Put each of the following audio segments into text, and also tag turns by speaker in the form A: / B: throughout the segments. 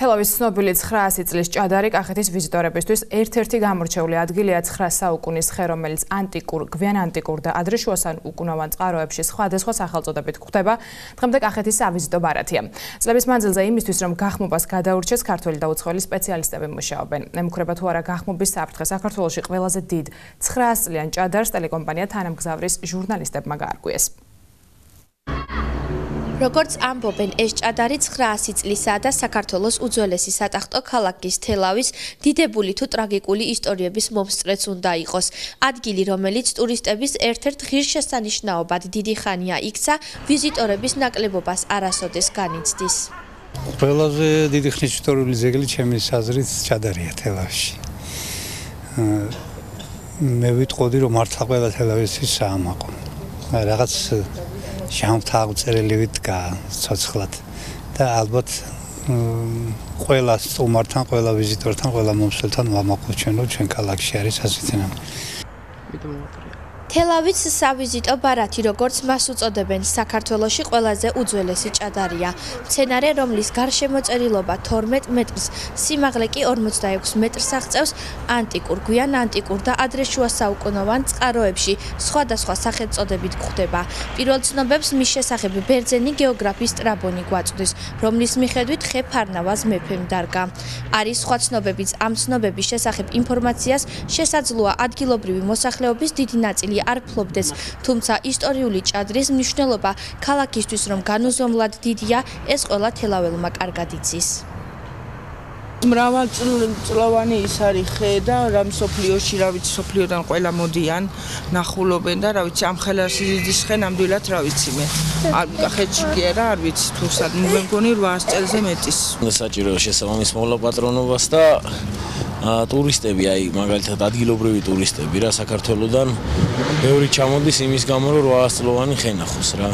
A: თელავის ცნობილი 900 წლის ჭადარი კახეთის ვიზიტორებისთვის ერთ-ერთი გამორჩეული ადგილია 9 საუკუნის ხე, რომელიც ანტიკურ, გვიან ანტიკურ და ადრე-შუა საუკუნოვან წყაროებში სხვადასხვა სახელწოდებით გვხვდება. დღემდე კახეთის ავიზიტო ბარათია. წლების მანძილზე იმისთვის, რომ გახმობას გადაურჩეს, ქართველი და უცხოელი სპეციალისტები მუშაობენ. ემუქრება თუ არა გახმობის საფრთხე, საქართველოში ყველაზე დიდ 900 წლიან ჭადარს ტელეკომპანია თანამგზავრის ჟურნალისტებმა გაარკვიეს.
B: როგორც ამბობენ, ეს ჭადარი 900 წლისაა და საქართველოს უძველესი სატახტო ქალაქის თელავის დიდებული თუ ტრაგიკული ისტორიების მომსწრეც უნდა იყოს. ადგილი, რომელიც ტურისტების ერთ-ერთ ღირსშესანიშნაობად დიდი ხანია იქცა, ვიზიტორების ნაკლებობას არასოდეს განიცდის.
C: ყველაზე დიდი ხნის ისტორიული ძეგლი ჩემი აზრით ჭადარია თელავში. მე ვიტყოდი, რომ მართლა ყველა თელავისთვის საამაყო. რაღაც ჟამთა აღწერილი ვიდგა ცოცხლად და ალბათ ყველა სტუმართან, ყველა ვიზიტორთან, ყველა მომსვლელთან ვამაყობ ჩვენ, რომ ჩვენ ქალაქში არის ასეთი ნამი.
B: თელავის სავიზიტო ბარათი, როგორც მას უწოდებენ, საქართველოში ყველაზე უძველესი ჭადარია. მცენარე, რომლის გარშემოწერილობა 12 მეტრს, სიმაღლე კი 46 მეტრს აღწევს, ანტიკურ, გვიან ანტიკურ და ადრე-შუა საუკუნოვან წყაროებში სხვადასხვა სახელწოდებით გვხვდება. პირველ ცნობებს მის შესახებ ბერძენი გეოგრაფი სტრაბონი გვაწვდის, რომლის მიხედვით ხე ფარნავაზ მეფემ დარგა. არის სხვა ცნობებიც, ამ ცნობების შესახებ ინფორმაციას შესაძლოა ადგილობრივი მოსახლეობის დიდი ნაწილი არ ფლობდეს, თუმცა ისტორიული ჭადრის მნიშვნელობა ქალაქისთვის რომ განუზომლად დიდია, ეს ყველა თელაველმა კარგად იცის.
D: მრავალწლოვანი ის არის ხე და რა მსოფლიოში, რა ვიცი, მსოფლიოდან ყველა მოდიან, ნახულობენ და რა ვიცი, ამ ხელასიზის ხე ნამდვილად რა ვიცი მე. კახეთში კი არა, არ ვიცი თუ სად, მე მგონი 800 წელზე მეტის.
E: საჭიროა შესაბამის მოლაპატრონობას და ტურისტები, აი მაგალითად ადგილობრივი ტურისტები რა საქართველოდან ბევრი ჩამოდის იმის გამო რომ 800 წლოვანი ხე ნახოს რა.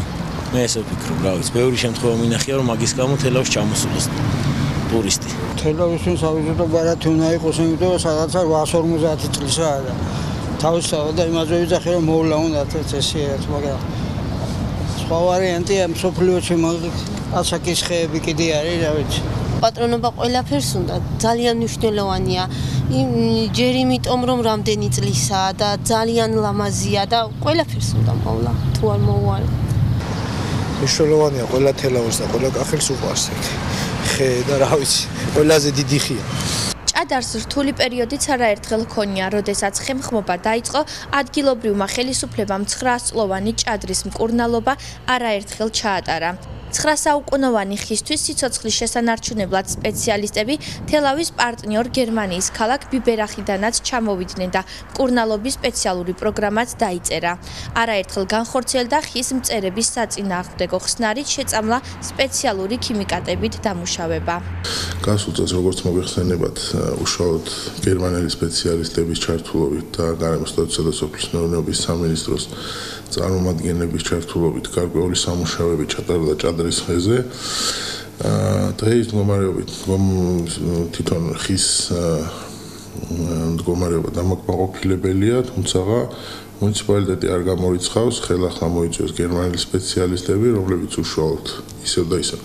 E: მე ესე ვფიქრობ, რა ვიცი, ბევრი შემთხვევა მინახია რომ მაგის გამო თელავს ჩამოსულოს ტურისტი.
F: თელავის ავიზიტო ბარათი უნდა იყოს, იმიტომ რომ სადღაცა 850 წლისაა და თავისთავად და იმაზე ვიძახე რომ მოვლა უნდა წესიერად, მაგრამ სხვა ვარიანტია მსოფლიოში ასაკის ხეები კიდე არის, რა ვიცი.
G: პატრონობა ყველაფერს უნდა, ძალიან მნიშვნელოვანია. ჯერ იმიტომ რომ რამდენი წლისაა და ძალიან ლამაზია და ყველაფერს უნდა მოვლა, თუ არ მოუვარ.
H: მნიშვნელოვანია ყველა თელავას და ყველა კახელს უყვარს ხე და რა ვიცი, ყველაზე დიდი ხეა.
B: ჭადარს რთული პერიოდიც არაერთხელ ჰქონია, როდესაც ხემხმობა დაიწყო, ადგილობრივმა ხელისუფლებამ 900 წლოვანი ჭადრის მკურნალობა არაერთხელ ჩაატარა. 9 საუკუნოვანი ხისთვის სიცოცხლის შესანარჩუნებლად სპეციალისტები თელავის პარტნიორ გერმანიის ქალაქ ბიბერახიდანაც ჩამოვიდნენ და მკურნალობის სპეციალური პროგრამაც დაიწერა. არაერთხელ განხორციელდა ხის მწერების საწინააღმდეგო ხსნარით შეწამლა სპეციალური ქიმიკატებით დამუშავება.
I: გასულ წელს როგორც მოიხსენებათ, უშუალოდ გერმანელი სპეციალისტების ჩართულობით და გარემოსტატუსისა და სოფლის მეურნეობის სამინისტროს წარმომადგენლების ჩართულობით გარკვეული სამუშაოები ჩატარდა ჭადრის ხეზე. დღეის მდგომარეობით თვითონ ხის მდგომარეობა დამაკმაყოფილებელია, თუმცა მუნიციპალიტეტი არ გამორიცხავს, ხელახლა მოიწვიეს გერმანელი სპეციალისტები, რომლებიც უშუალოდ ისევ და ისევ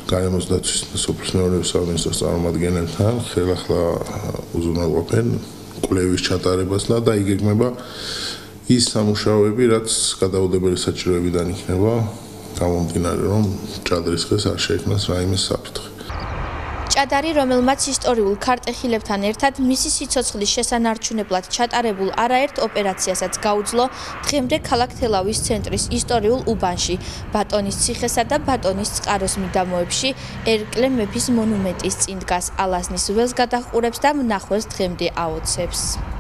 I: გარემოსტატუსის და სოფლის მეურნეობის სამინისტროს წარმომადგენლებთან ხელახლა უზრუნველყოფენ კვლევის ჩატარებას და დაიგეგმება ის სამუშაოები, რაც გადაუდებელი საჭიროებიდან იქნება, გამომდინარე რომ ჭადრის ხეს არ შეექმნას რაიმე საფრთხე.
B: ჭადარი, რომელმაც ისტორიულ ქარტეხილებთან ერთად მისი სიცოცხლის შესანარჩუნებლად ჩატარებულ არაერთ ოპერაციასაც გაუძლო, დღემდე ქალაქ თელავის ცენტრის ისტორიულ უბანში, ბატონის ციხესა და ბატონის წყაროს მიდამოებში ერკლე მეფის მონუმენტის წინ დგას, ალაზნის ველს გადაჰყურებს და მნახველს დღემდე აოცებს.